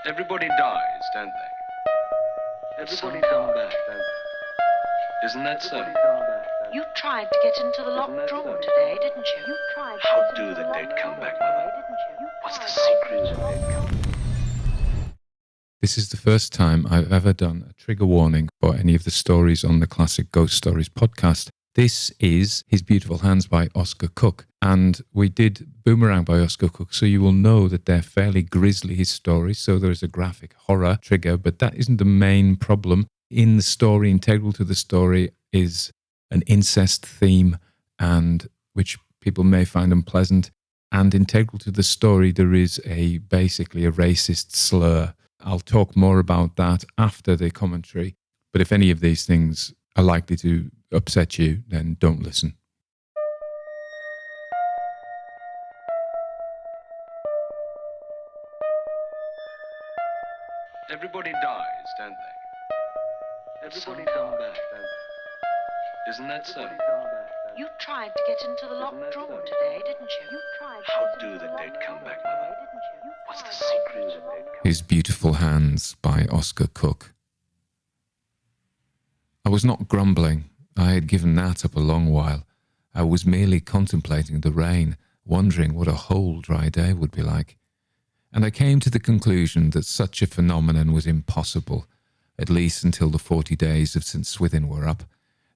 Everybody dies, don't they? Everybody come back, don't they? Isn't that so? You tried to get into the locked room today, didn't you? How do the dead come back, Mother? What's the secret? This is the first time I've ever done a trigger warning for any of the stories on the Classic Ghost Stories podcast. This is His Beautiful Hands by Oscar Cook, and we did Boomerang by Oscar Cook, so you will know that they're fairly grisly, his stories, so there is a graphic horror trigger, but that isn't the main problem. In the story, integral to the story, is an incest theme, and which people may find unpleasant, and integral to the story, there is basically a racist slur. I'll talk more about that after the commentary, but if any of these things are likely to upset you, then don't listen. Everybody dies, don't they? Everybody come back, don't they? Isn't that so? You tried to get into the locked room today, didn't you? How do the dead come back, Mother? What's the secret? His Beautiful Hands by Oscar Cook. I was not grumbling. I had given that up a long while. I was merely contemplating the rain, wondering what a whole dry day would be like. And I came to the conclusion that such a phenomenon was impossible, at least until the 40 days of St. Swithin were up,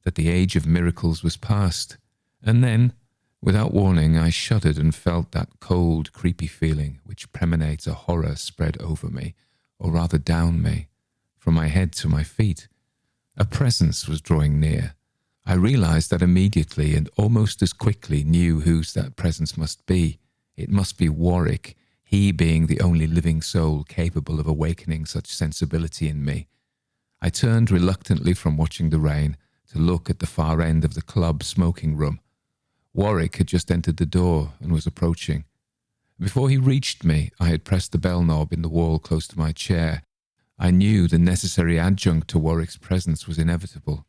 that the age of miracles was past. And then, without warning, I shuddered and felt that cold, creepy feeling which preminates a horror spread over me, or rather down me, from my head to my feet. A presence was drawing near. I realized that immediately and almost as quickly knew whose that presence must be. It must be Warwick, he being the only living soul capable of awakening such sensibility in me. I turned reluctantly from watching the rain to look at the far end of the club smoking room. Warwick had just entered the door and was approaching. Before he reached me, I had pressed the bell knob in the wall close to my chair. I knew the necessary adjunct to Warwick's presence was inevitable.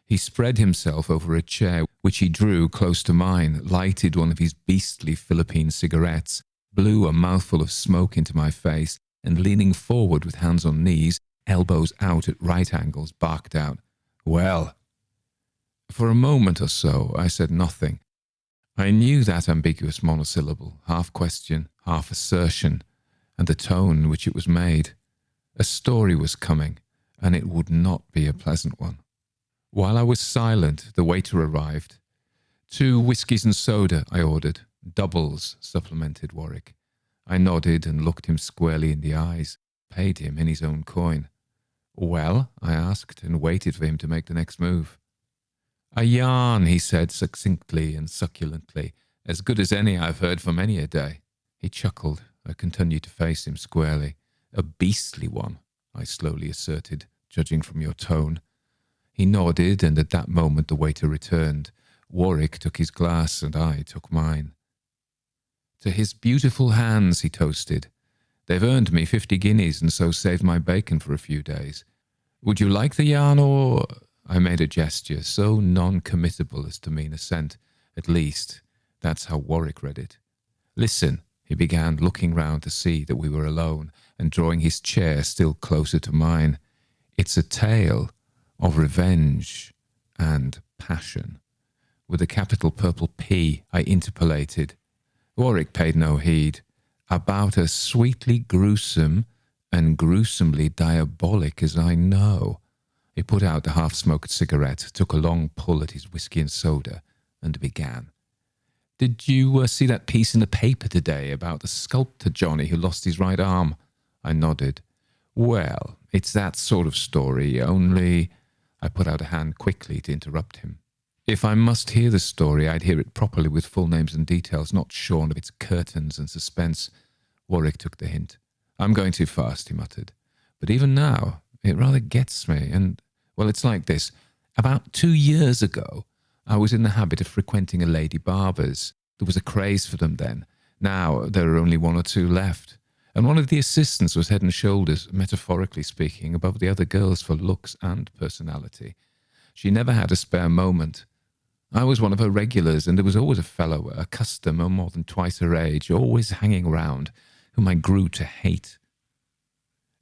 He spread himself over a chair, which he drew close to mine, lighted one of his beastly Philippine cigarettes, blew a mouthful of smoke into my face, and leaning forward with hands on knees, elbows out at right angles, barked out, "Well." For a moment or so, I said nothing. I knew that ambiguous monosyllable, half question, half assertion, and the tone in which it was made. A story was coming, and it would not be a pleasant one. While I was silent, the waiter arrived. 2 whiskies and soda, I ordered. Doubles, supplemented Warwick. I nodded and looked him squarely in the eyes, paid him in his own coin. "Well?" I asked, and waited for him to make the next move. "A yarn," he said succinctly and succulently, "as good as any I've heard for many a day." He chuckled. I continued to face him squarely. "A beastly one," I slowly asserted, "judging from your tone." He nodded, and at that moment the waiter returned. Warwick took his glass, and I took mine. "To his beautiful hands," he toasted. "They've earned me 50 guineas and so saved my bacon for a few days. Would you like the yarn or—" I made a gesture so non-committable as to mean assent. At least, that's how Warwick read it. "Listen," he began, looking round to see that we were alone and drawing his chair still closer to mine. "It's a tale of revenge and passion." With a capital purple P, I interpolated. Warwick paid no heed. "About as sweetly gruesome and gruesomely diabolic as I know." He put out the half-smoked cigarette, took a long pull at his whiskey and soda, and began. "Did you see that piece in the paper today about the sculptor Johnny who lost his right arm?" I nodded. "Well, it's that sort of story, only—" I put out a hand quickly to interrupt him. If I must hear the story, I'd hear it properly with full names and details, not shorn of its curtains and suspense. Warwick took the hint. "I'm going too fast," he muttered. "But even now, it rather gets me, and, well, it's like this. About 2 years ago, I was in the habit of frequenting a lady barber's. There was a craze for them then. Now there are only 1 or 2 left. And one of the assistants was head and shoulders, metaphorically speaking, above the other girls for looks and personality. She never had a spare moment. I was one of her regulars, and there was always a fellow, a customer more than twice her age, always hanging around, whom I grew to hate.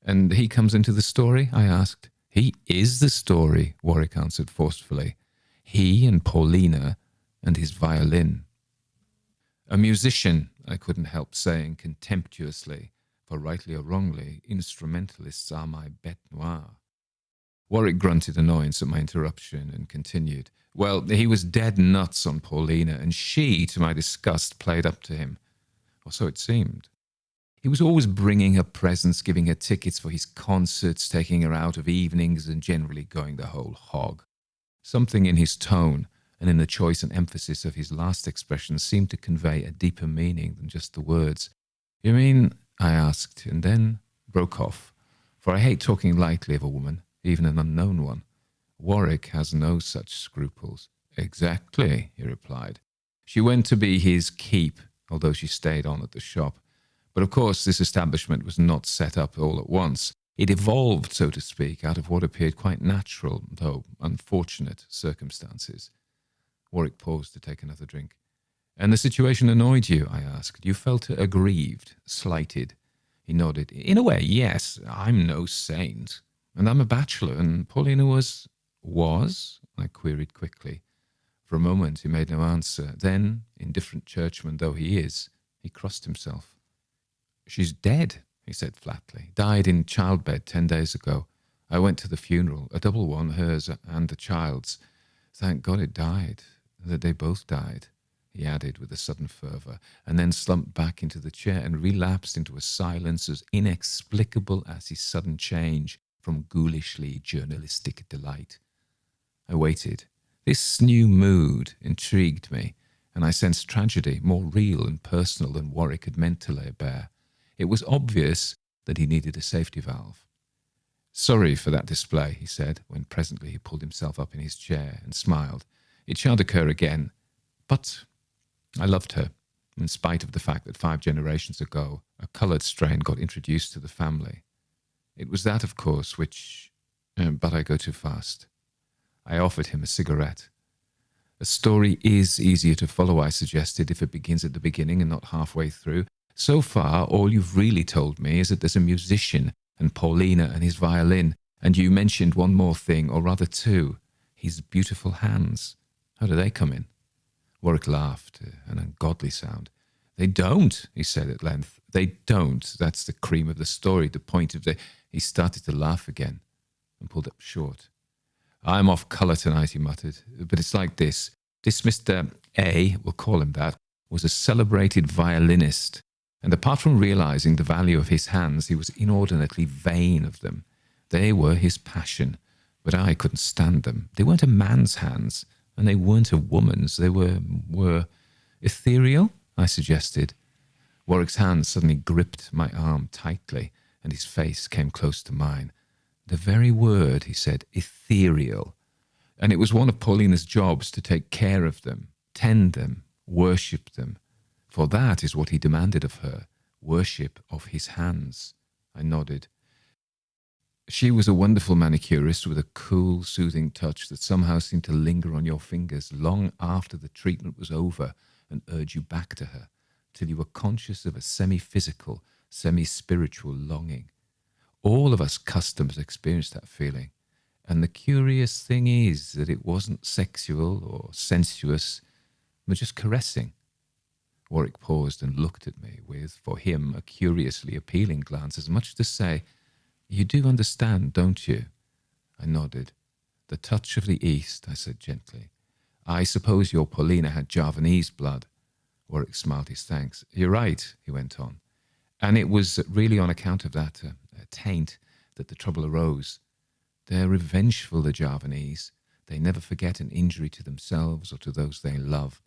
And he comes into the story? I asked. He is the story, Warwick answered forcefully. He and Paulina and his violin. A musician, I couldn't help saying contemptuously, for rightly or wrongly, instrumentalists are my bête noire. Warwick grunted annoyance at my interruption and continued. Well, he was dead nuts on Paulina, and she, to my disgust, played up to him. Or so it seemed. He was always bringing her presents, giving her tickets for his concerts, taking her out of evenings, and generally going the whole hog. Something in his tone and in the choice and emphasis of his last expression seemed to convey a deeper meaning than just the words. You mean? I asked, and then broke off, for I hate talking lightly of a woman, even an unknown one. Warwick has no such scruples. Exactly, he replied. She went to be his keep, although she stayed on at the shop. But of course this establishment was not set up all at once. It evolved, so to speak, out of what appeared quite natural, though unfortunate, circumstances. Warwick paused to take another drink. And the situation annoyed you, I asked. You felt aggrieved, slighted. He nodded. In a way, yes. I'm no saint. And I'm a bachelor, and Paulina was... Was? I queried quickly. For a moment he made no answer. Then, indifferent churchman though he is, he crossed himself. She's dead, he said flatly. Died in childbed 10 days ago. I went to the funeral, a double one, hers and the child's. Thank God it died, that they both died, he added with a sudden fervour, and then slumped back into the chair and relapsed into a silence as inexplicable as his sudden change from ghoulishly journalistic delight. I waited. This new mood intrigued me, and I sensed tragedy more real and personal than Warwick had meant to lay bare. It was obvious that he needed a safety valve. Sorry for that display, he said, when presently he pulled himself up in his chair and smiled. It shan't occur again. But I loved her, in spite of the fact that 5 generations ago a coloured strain got introduced to the family. It was that, of course, which... but I go too fast. I offered him a cigarette. A story is easier to follow, I suggested, if it begins at the beginning and not halfway through. So far, all you've really told me is that there's a musician and Paulina and his violin, and you mentioned one more thing, or rather 2, his beautiful hands. How do they come in? Warwick laughed, an ungodly sound. They don't, he said at length. They don't. That's the cream of the story, the point of the... He started to laugh again and pulled up short. I'm off colour tonight, he muttered, but it's like this. This Mr. A, we'll call him that, was a celebrated violinist, and apart from realising the value of his hands, he was inordinately vain of them. They were his passion, but I couldn't stand them. They weren't a man's hands, and they weren't a woman's. They were ethereal, I suggested. Warwick's hand suddenly gripped my arm tightly, and his face came close to mine. The very word, he said, ethereal. And it was one of Paulina's jobs to take care of them, tend them, worship them. For that is what he demanded of her, worship of his hands. I nodded. She was a wonderful manicurist with a cool, soothing touch that somehow seemed to linger on your fingers long after the treatment was over and urge you back to her, till you were conscious of a semi-physical, semi-spiritual longing. All of us customers experienced that feeling, and the curious thing is that it wasn't sexual or sensuous, but just caressing. Warwick paused and looked at me with, for him, a curiously appealing glance, as much to say, You do understand, don't you? I nodded. The touch of the East, I said gently. I suppose your Paulina had Javanese blood. Warwick smiled his thanks. You're right, he went on. And it was really on account of that taint that the trouble arose. They're revengeful, the Javanese. They never forget an injury to themselves or to those they love,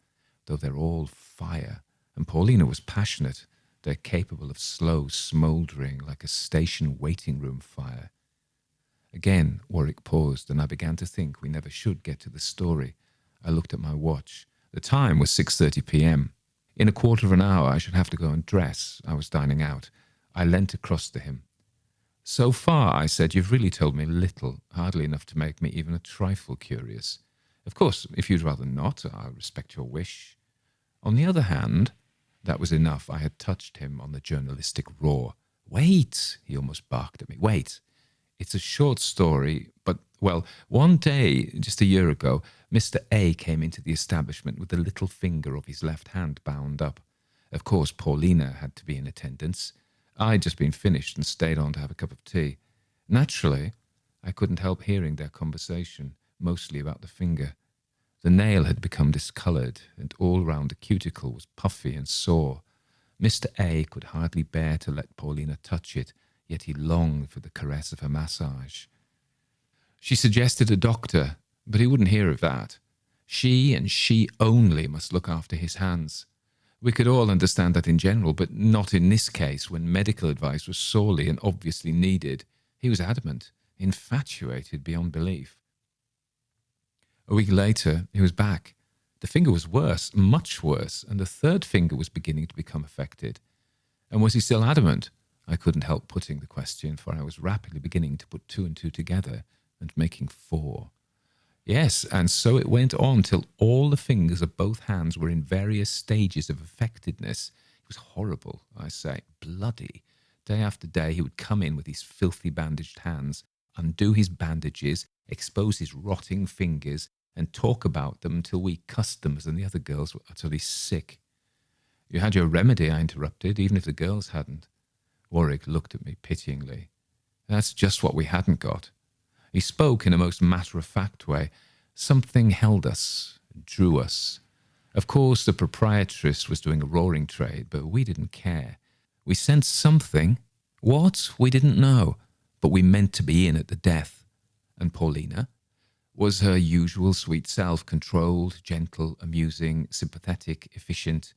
though they're all fire. And Paulina was passionate. They're capable of slow smouldering like a station waiting room fire. Again, Warwick paused, and I began to think we never should get to the story. I looked at my watch. The time was 6:30 p.m. In a quarter of an hour I should have to go and dress. I was dining out. I leant across to him. So far, I said, you've really told me little, hardly enough to make me even a trifle curious. Of course, if you'd rather not, I respect your wish. On the other hand, that was enough. I had touched him on the journalistic raw. Wait, he almost barked at me. Wait. It's a short story, but, well, one day, just a year ago, Mr. A came into the establishment with the little finger of his left hand bound up. Of course, Paulina had to be in attendance. I'd just been finished and stayed on to have a cup of tea. Naturally, I couldn't help hearing their conversation, mostly about the finger. The nail had become discoloured, and all round the cuticle was puffy and sore. Mr. A could hardly bear to let Paulina touch it, yet he longed for the caress of her massage. She suggested a doctor, but he wouldn't hear of that. She and she only must look after his hands. We could all understand that in general, but not in this case when medical advice was sorely and obviously needed. He was adamant, infatuated beyond belief. A week later, he was back. The finger was worse, much worse, and the third finger was beginning to become affected. And was he still adamant? I couldn't help putting the question, for I was rapidly beginning to put two and two together and making four. Yes, and so it went on till all the fingers of both hands were in various stages of affectedness. It was horrible, I say, bloody. Day after day he would come in with his filthy bandaged hands, undo his bandages, expose his rotting fingers, and talk about them till we customers and the other girls were utterly sick. You had your remedy, I interrupted, even if the girls hadn't. Warwick looked at me pityingly. That's just what we hadn't got. He spoke in a most matter-of-fact way. Something held us, drew us. Of course, the proprietress was doing a roaring trade, but we didn't care. We sensed something. What? We didn't know. But we meant to be in at the death. And Paulina was her usual sweet self, controlled, gentle, amusing, sympathetic, efficient.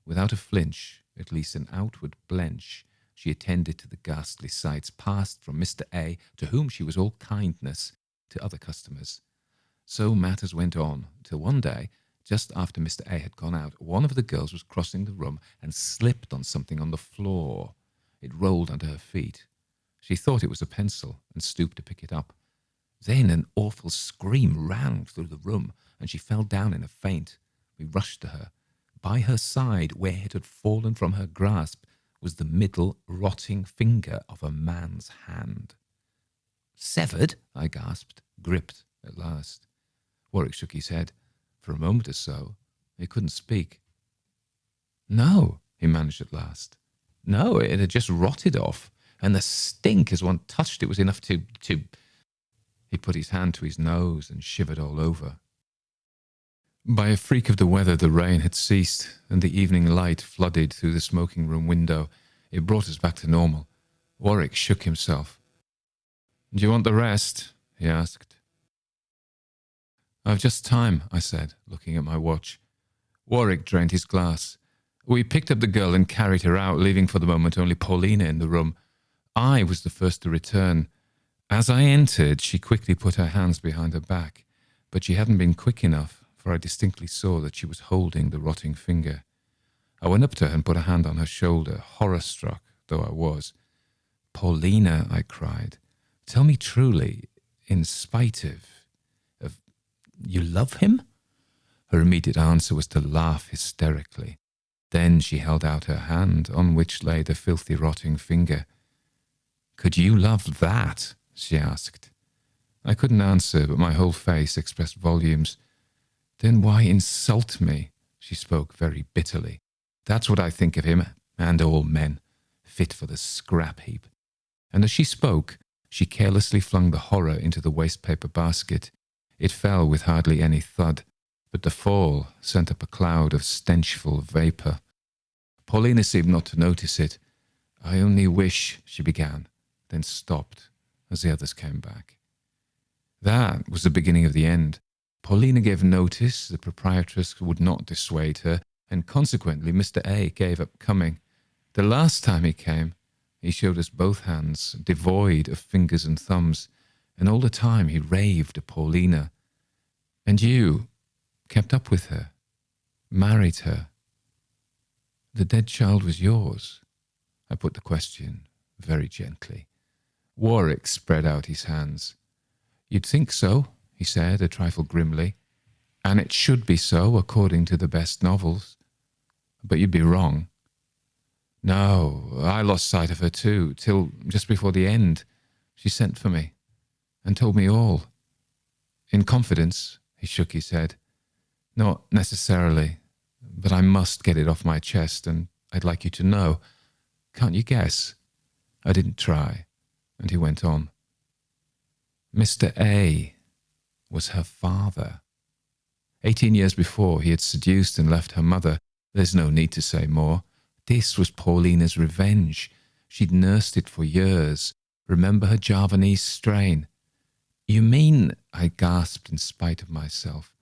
Without a flinch, at least an outward blench, she attended to the ghastly sights, passed from Mr. A, to whom she was all kindness, to other customers. So matters went on, till one day, just after Mr. A had gone out, one of the girls was crossing the room and slipped on something on the floor. It rolled under her feet. She thought it was a pencil and stooped to pick it up. Then an awful scream ran through the room, and she fell down in a faint. We rushed to her. By her side, where it had fallen from her grasp, was the middle, rotting finger of a man's hand. Severed? I gasped, gripped at last. Warwick shook his head. For a moment or so, he couldn't speak. No, he managed at last. No, it had just rotted off, and the stink as one touched it was enough to... He put his hand to his nose and shivered all over. By a freak of the weather, the rain had ceased, and the evening light flooded through the smoking room window. It brought us back to normal. Warwick shook himself. "Do you want the rest?" he asked. "I've just time," I said, looking at my watch. Warwick drained his glass. We picked up the girl and carried her out, leaving for the moment only Paulina in the room. I was the first to return. As I entered, she quickly put her hands behind her back, but she hadn't been quick enough, for I distinctly saw that she was holding the rotting finger. I went up to her and put a hand on her shoulder, horror-struck though I was. "Paulina," I cried, "tell me truly, in spite of, you love him?" Her immediate answer was to laugh hysterically. Then she held out her hand, on which lay the filthy rotting finger. "Could you love that?" she asked. I couldn't answer, but my whole face expressed volumes. "Then why insult me?" She spoke very bitterly. "That's what I think of him, and all men, fit for the scrap heap." And as she spoke, she carelessly flung the horror into the waste-paper basket. It fell with hardly any thud, but the fall sent up a cloud of stenchful vapour. Paulina seemed not to notice it. "I only wish," she began, then stopped as the others came back. That was the beginning of the end. Paulina gave notice, the proprietress would not dissuade her, and consequently Mr. A gave up coming. The last time he came, he showed us both hands, devoid of fingers and thumbs, and all the time he raved of Paulina. "And you kept up with her, married her. The dead child was yours?" I put the question very gently. Warwick spread out his hands. "You'd think so," he said, a trifle grimly, "and it should be so according to the best novels. But you'd be wrong. No, I lost sight of her too, till just before the end. She sent for me and told me all. In confidence, he shook his head. Not necessarily, but I must get it off my chest, and I'd like you to know. Can't you guess? I didn't try, and he went on. Mr. A was her father. 18 years before, he had seduced and left her mother. There's no need to say more. This was Paulina's revenge. She'd nursed it for years. Remember her Javanese strain? You mean, I gasped in spite of myself.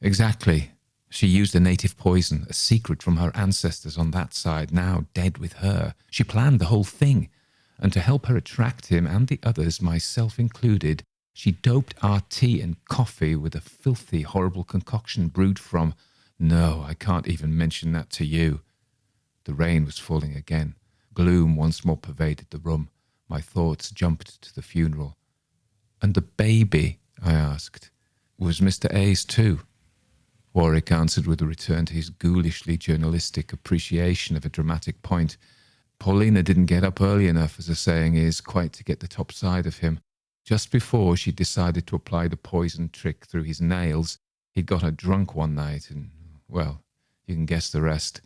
Exactly. She used a native poison, a secret from her ancestors on that side, now dead with her. She planned the whole thing. And to help her attract him and the others, myself included, she doped our tea and coffee with a filthy, horrible concoction brewed from... No, I can't even mention that to you. The rain was falling again. Gloom once more pervaded the room. My thoughts jumped to the funeral. And the baby, I asked, was Mr. A's too? Warwick answered with a return to his ghoulishly journalistic appreciation of a dramatic point. Paulina didn't get up early enough, as the saying is, quite to get the top side of him. Just before she decided to apply the poison trick through his nails, he'd got her drunk one night and, well, you can guess the rest.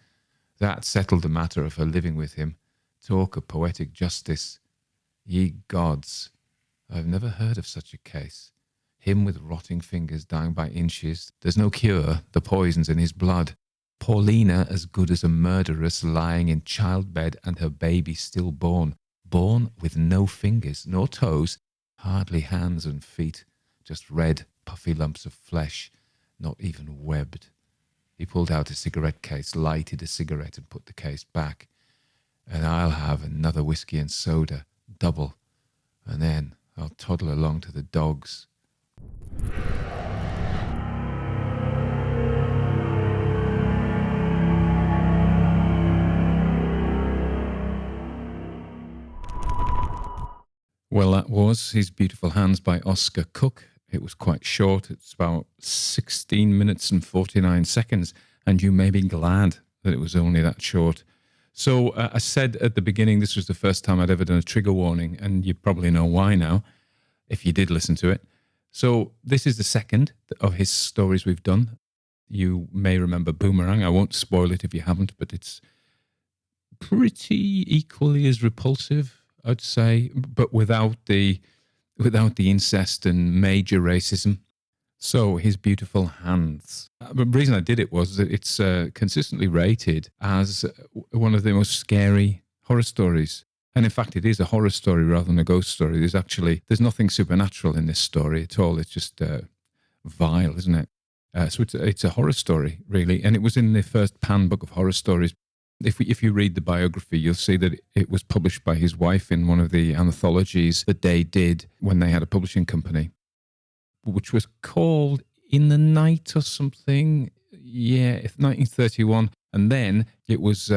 That settled the matter of her living with him. Talk of poetic justice. Ye gods, I've never heard of such a case. Him with rotting fingers dying by inches. There's no cure. The poison's in his blood. Paulina as good as a murderess lying in childbed and her baby stillborn. Born with no fingers, nor toes, hardly hands and feet. Just red, puffy lumps of flesh, not even webbed. He pulled out a cigarette case, lighted a cigarette and put the case back. And I'll have another whiskey and soda, double. And then I'll toddle along to the dogs. Well, that was His Beautiful Hands by Oscar Cook. It was quite short. It's about 16 minutes and 49 seconds, and you may be glad that it was only that short. So I said at the beginning this was the first time I'd ever done a trigger warning, and you probably know why now, if you did listen to it. So this is the second of his stories we've done. You may remember Boomerang. I won't spoil it if you haven't, but it's pretty equally as repulsive, I'd say, but without the incest and major racism. So His Beautiful Hands. The reason I did it was that it's consistently rated as one of the most scary horror stories. And in fact, it is a horror story rather than a ghost story. There's nothing supernatural in this story at all. It's just vile, isn't it? So it's a horror story, really. And it was in the first Pan book of horror stories. If you read the biography, you'll see that it was published by his wife in one of the anthologies that they did when they had a publishing company, which was called In the Night or something. Yeah, 1931. And then it was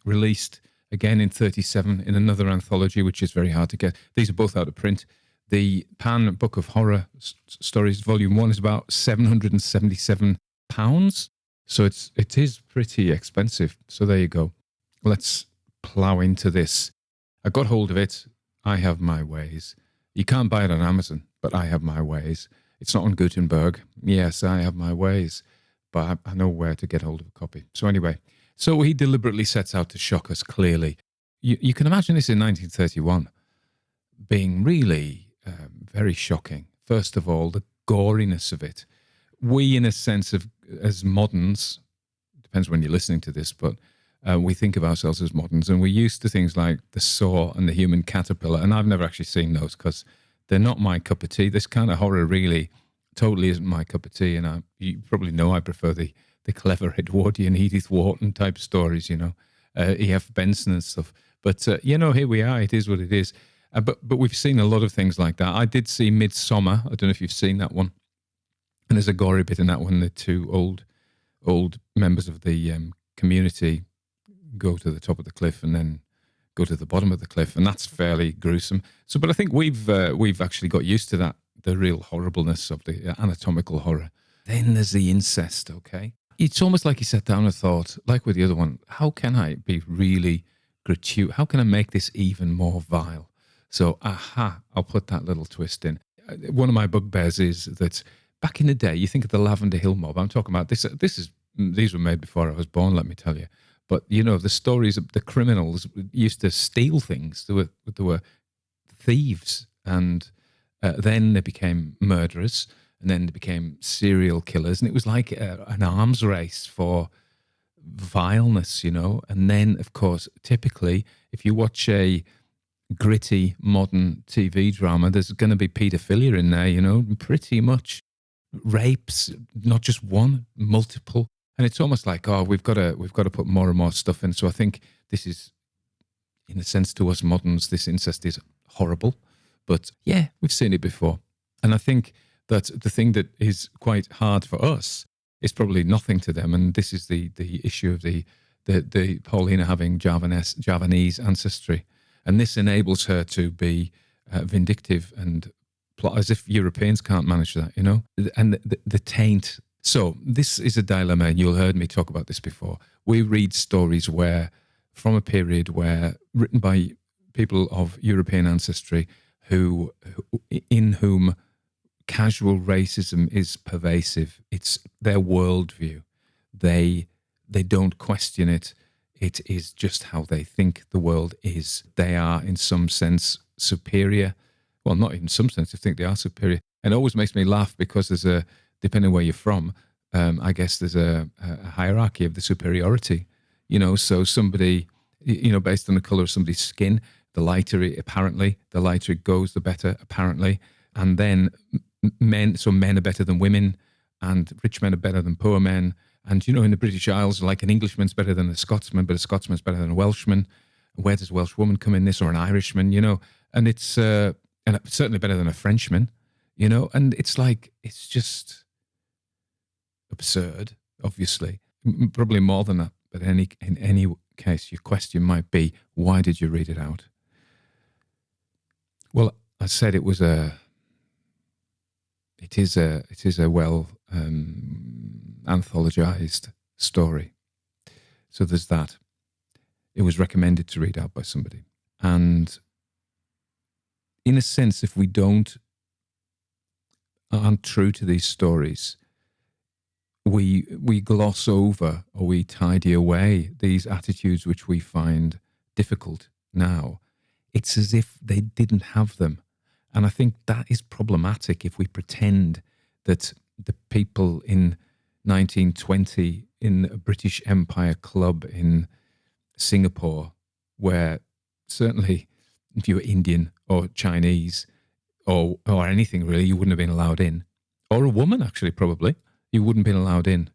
released again in 1937 in another anthology, which is very hard to get. These are both out of print. The Pan Book of Horror Stories, Volume 1, is about £777. So it is pretty expensive. So there you go. Let's plow into this. I got hold of it. I have my ways. You can't buy it on Amazon, but I have my ways. It's not on Gutenberg. Yes, I have my ways, but I know where to get hold of a copy. So anyway, so he deliberately sets out to shock us clearly. You can imagine this in 1931 being really very shocking. First of all, the goriness of it. We, in a sense of, as moderns, depends when you're listening to this, but we think of ourselves as moderns, and we're used to things like the saw and the human caterpillar, and I've never actually seen those because they're not my cup of tea. This kind of horror really totally isn't my cup of tea, and you probably know I prefer the clever Edwardian Edith Wharton type stories, E.F. Benson and stuff. But, here we are. It is what it is. But we've seen a lot of things like that. I did see Midsummer. I don't know if you've seen that one. And there's a gory bit in that one. The two old members of the community go to the top of the cliff and then go to the bottom of the cliff, and that's fairly gruesome. So, but I think we've actually got used to that, the real horribleness of the anatomical horror. Then there's the incest. Okay, it's almost like he sat down and thought, like with the other one, how can I be really, gratuitous? How can I make this even more vile? So, I'll put that little twist in. One of my bugbears is that back in the day, you think of the Lavender Hill mob. I'm talking about this. These were made before I was born, let me tell you. But the stories of the criminals used to steal things. There were thieves, and then they became murderers, and then they became serial killers, and it was like an arms race for vileness, And then, of course, typically, if you watch a gritty modern TV drama, there's going to be paedophilia in there, pretty much rapes, not just one, multiple, and it's almost like, we've got to put more and more stuff in. So I think this is, in a sense, to us moderns, this incest is horrible, but yeah, we've seen it before, and I think that the thing that is quite hard for us is probably nothing to them, and this is the issue of the Paulina having Javanese ancestry, and this enables her to be vindictive and plot as if Europeans can't manage that, and the taint. So this is a dilemma, and you'll heard me talk about this before. We read stories from a period written by people of European ancestry in whom casual racism is pervasive. It's their worldview. They don't question it. It is just how they think the world is. They are, in some sense, superior. Well, not in some sense. I think they are superior. And it always makes me laugh because depending where you're from, I guess there's a hierarchy of the superiority. So somebody, based on the color of somebody's skin, the lighter it goes, the better, apparently. And then men are better than women, and rich men are better than poor men. And, in the British Isles, like an Englishman's better than a Scotsman, but a Scotsman's better than a Welshman. Where does a Welsh woman come in this, or an Irishman, And it's and certainly better than a Frenchman, And it's like, it's just absurd, obviously. Probably more than that. But in any case, your question might be, why did you read it out? Well, I said it is a well anthologized story. So there's that. It was recommended to read out by somebody. And in a sense, if we aren't true to these stories, we gloss over, or we tidy away these attitudes which we find difficult now. It's as if they didn't have them. And I think that is problematic if we pretend that the people in 1920 in a British Empire club in Singapore, where certainly if you were Indian or Chinese or anything really, you wouldn't have been allowed in. Or a woman, actually, probably. You wouldn't have been allowed in,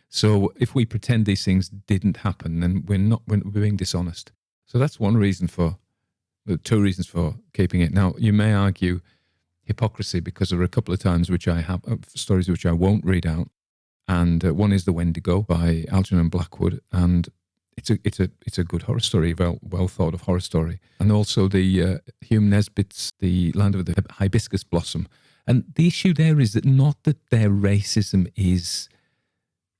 So if we pretend these things didn't happen, then we're being dishonest. So that's one reason two reasons for keeping it. Now, you may argue hypocrisy, because there are a couple of times which I have stories which I won't read out, and one is The Wendigo by Algernon and Blackwood, and it's a good horror story, well thought of horror story, and also the Hume Nesbitt's The Land of the Hibiscus Blossom. And the issue there is that not that their racism is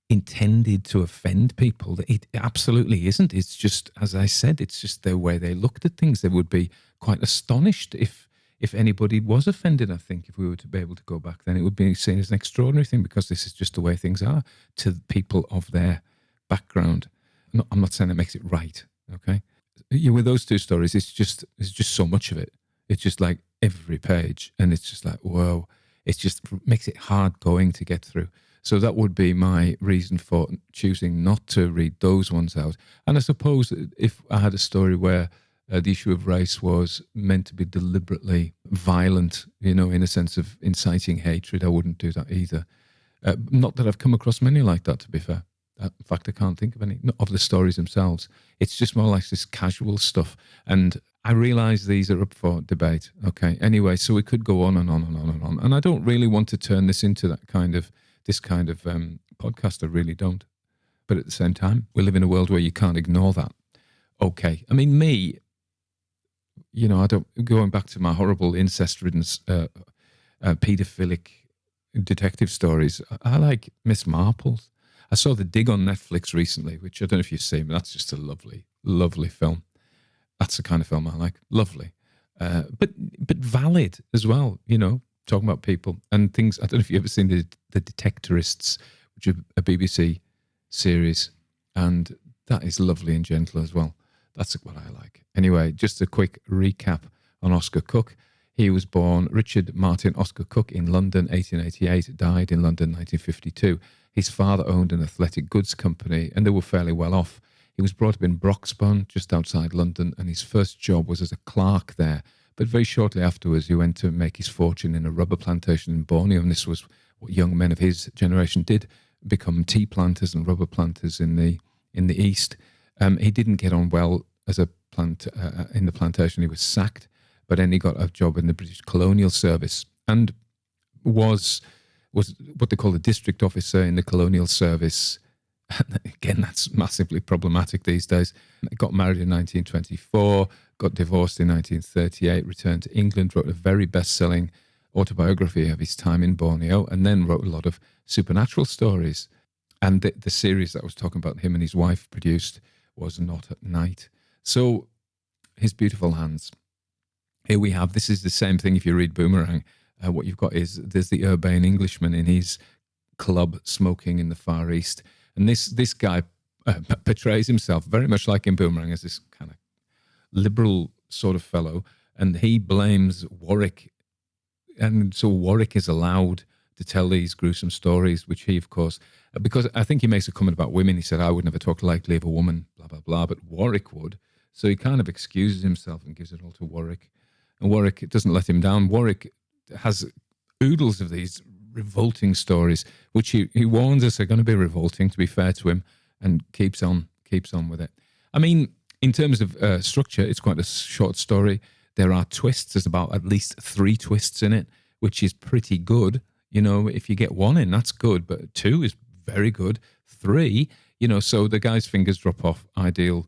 intended to offend people. It absolutely isn't. It's just, as I said, it's just the way they looked at things. They would be quite astonished if anybody was offended. I think if we were to be able to go back then, it would be seen as an extraordinary thing, because this is just the way things are to people of their background. I'm not saying it makes it right, okay? With those two stories, it's just so much of it. It's just like every page, and it's just like, whoa. It just makes it hard going to get through. So that would be my reason for choosing not to read those ones out. And I suppose if I had a story where the issue of race was meant to be deliberately violent, in a sense of inciting hatred, I wouldn't do that either. Not that I've come across many like that, to be fair. In fact, I can't think of any of the stories themselves. It's just more like this casual stuff. And I realise these are up for debate. Okay. Anyway, so we could go on and on and on and on. And I don't really want to turn this into this kind of podcast. I really don't. But at the same time, we live in a world where you can't ignore that. Okay. I mean, me, going back to my horrible incest-ridden paedophilic detective stories, I like Miss Marple's. I saw The Dig on Netflix recently, which I don't know if you've seen, but that's just a lovely, lovely film. That's the kind of film I like. Lovely. But valid as well, talking about people and things. I don't know if you've ever seen the Detectorists, which is a BBC series, and that is lovely and gentle as well. That's what I like. Anyway, just a quick recap on Oscar Cook. He was born Richard Martin Oscar Cook in London, 1888, died in London, 1952. His father owned an athletic goods company, and they were fairly well off. He was brought up in Broxbourne, just outside London, and his first job was as a clerk there. But very shortly afterwards, he went to make his fortune in a rubber plantation in Borneo, and this was what young men of his generation did, become tea planters and rubber planters in the East. He didn't get on well as a in the plantation. He was sacked, but then he got a job in the British Colonial Service and was what they call a district officer in the Colonial Service. Again, that's massively problematic these days. Got married in 1924, got divorced in 1938, returned to England, wrote a very best-selling autobiography of his time in Borneo, and then wrote a lot of supernatural stories. And the series that I was talking about him and his wife produced was Not at Night. So his beautiful hands. Here we have, this is the same thing if you read Boomerang. What you've got is there's the urbane Englishman in his club smoking in the Far East. And this guy portrays himself very much like in Boomerang as this kind of liberal sort of fellow. And he blames Warwick. And so Warwick is allowed to tell these gruesome stories, which he, of course, because I think he makes a comment about women. He said, I would never talk lightly of a woman, blah, blah, blah, but Warwick would. So he kind of excuses himself and gives it all to Warwick. And Warwick doesn't let him down. Warwick has oodles of these revolting stories, which he warns us are going to be revolting, to be fair to him, and keeps on with it. I mean, in terms of structure, it's quite a short story. There are twists. There's about at least 3 twists in it, which is pretty good. If you get 1 in, that's good, but 2 is very good. 3, so the guy's fingers drop off. Ideal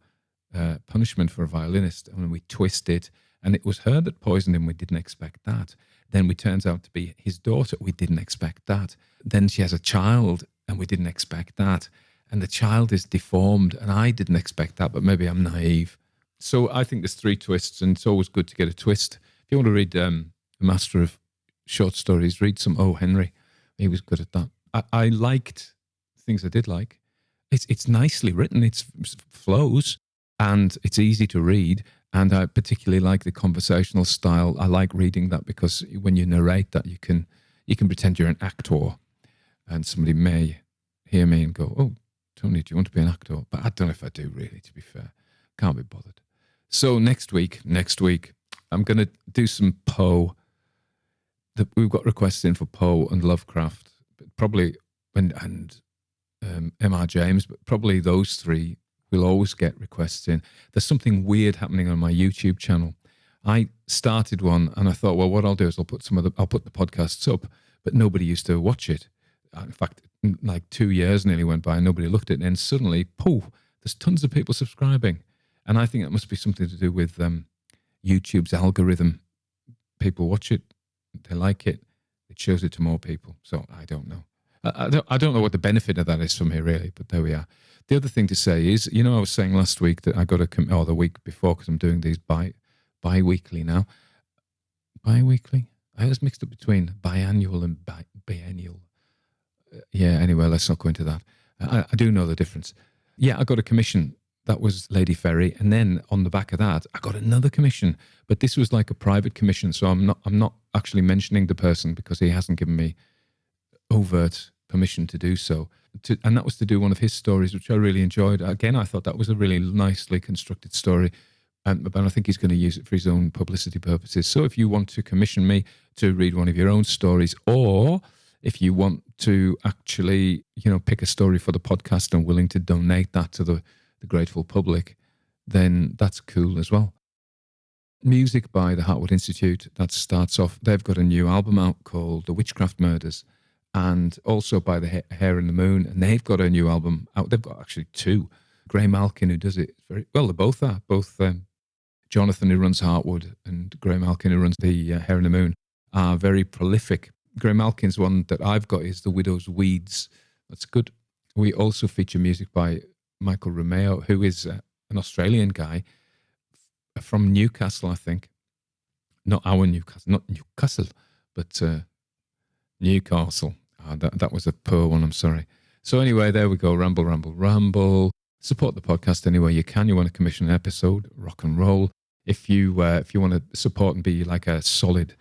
punishment for a violinist. And we twist it, and it was her that poisoned him. We didn't expect that. Then it turns out to be his daughter. We didn't expect that. Then she has a child, and we didn't expect that. And the child is deformed, and I didn't expect that, but maybe I'm naive. So I think there's 3 twists, and it's always good to get a twist. If you want to read The Master of Short Stories, read some O. Henry. He was good at that. I liked things I did like. It's nicely written. It flows, and it's easy to read. And I particularly like the conversational style. I like reading that because when you narrate that, you can pretend you're an actor, and somebody may hear me and go, "Oh, Tony, do you want to be an actor?" But I don't know if I do, really, to be fair. Can't be bothered. So next week, I'm going to do some Poe. We've got requests in for Poe and Lovecraft, probably, and M.R. James, but probably those 3 will always get requests in. There's something weird happening on my YouTube channel. I started one and I thought, well, what I'll do is I'll put the podcasts up, but nobody used to watch it. In fact, like 2 years nearly went by and nobody looked at it. And then suddenly, poof, there's tons of people subscribing. And I think that must be something to do with YouTube's algorithm. People watch it, they like it, it shows it to more people. So I don't know. I don't know what the benefit of that is for me, really, but there we are. The other thing to say is, I was saying last week that I got the week before, because I'm doing these bi-weekly now. Bi-weekly? I was mixed up between biannual and biennial. Anyway, let's not go into that. I do know the difference. Yeah, I got a commission. That was Lady Ferry, and then on the back of that, I got another commission. But this was like a private commission, so I'm not actually mentioning the person because he hasn't given me overt permission to do so. And that was to do one of his stories, which I really enjoyed. Again, I thought that was a really nicely constructed story, but I think he's going to use it for his own publicity purposes. So if you want to commission me to read one of your own stories, or if you want to actually, pick a story for the podcast and willing to donate that to the grateful public, then that's cool as well. Music by the Heartwood Institute, that starts off, they've got a new album out called The Witchcraft Murders, and also by the Hair and the Moon, and they've got a new album out. They've got actually 2. Gray Malkin, who does it very well, they both are. Both Jonathan, who runs Heartwood, and Gray Malkin, who runs the Hair and the Moon, are very prolific. Gray Malkin's one that I've got is The Widow's Weeds. That's good. We also feature music by Michael Romeo, who is an Australian guy from Newcastle, I think. Not our Newcastle, not Newcastle, but Newcastle. That was a poor one, I'm sorry. So anyway, there we go. Ramble, ramble, ramble. Support the podcast any way you can. You want to commission an episode, rock and roll. If you want to support and be like a solid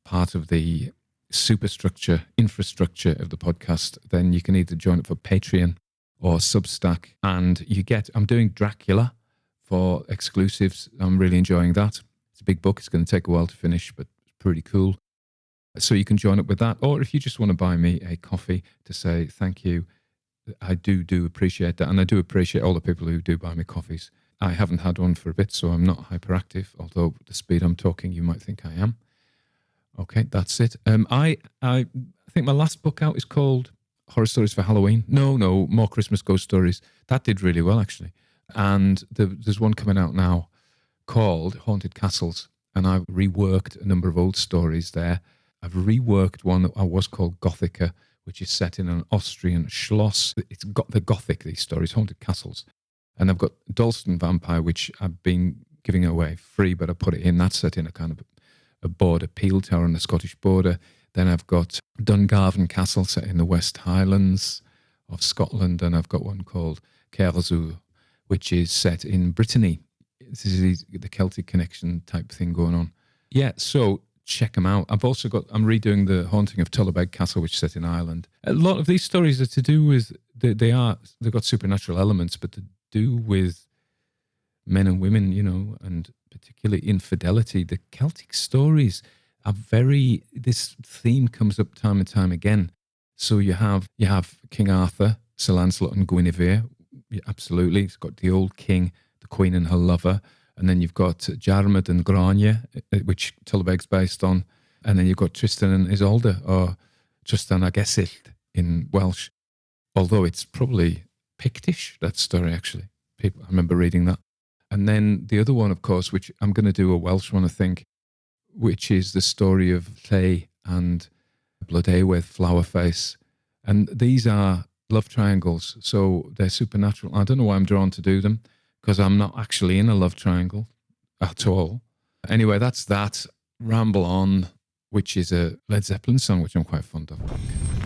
part of the superstructure, infrastructure of the podcast, then you can either join up for Patreon or Substack. And I'm doing Dracula for exclusives. I'm really enjoying that. It's a big book. It's going to take a while to finish, but it's pretty cool. So you can join up with that. Or if you just want to buy me a coffee to say thank you, I do appreciate that. And I do appreciate all the people who do buy me coffees. I haven't had one for a bit, so I'm not hyperactive, although the speed I'm talking, you might think I am. Okay, that's it. I think my last book out is called Horror Stories for Halloween. No, More Christmas Ghost Stories. That did really well, actually. And there's one coming out now called Haunted Castles, and I've reworked a number of old stories there. I've reworked one that was called Gothica, which is set in an Austrian Schloss. It's got the Gothic, these stories, Haunted Castles. And I've got Dalston Vampire, which I've been giving away free, but I put it in. That's set in a kind of a border, Peel Tower on the Scottish border. Then I've got Dungarvan Castle set in the West Highlands of Scotland. And I've got one called Kerzu, which is set in Brittany. This is the Celtic connection type thing going on. Yeah, so check them out. I'm redoing The Haunting of Tullabed Castle, which is set in Ireland. A lot of these stories are to do with, they've got supernatural elements, but to do with men and women, and particularly infidelity. The Celtic stories are this theme comes up time and time again. So you have King Arthur, Sir Lancelot and Guinevere. Yeah, absolutely. It's got the old king, the queen and her lover. And then you've got Jarmad and Grania, which Tullabeg's based on. And then you've got Tristan and Isolde, or Tristan a Gesicht in Welsh. Although it's probably Pictish, that story, actually. I remember reading that. And then the other one, of course, which I'm going to do a Welsh one, I think, which is the story of Lley and Blodeuwedd, Flowerface. And these are love triangles, so they're supernatural. I don't know why I'm drawn to do them, because I'm not actually in a love triangle at all. Anyway, that's that. Ramble On, which is a Led Zeppelin song, which I'm quite fond of.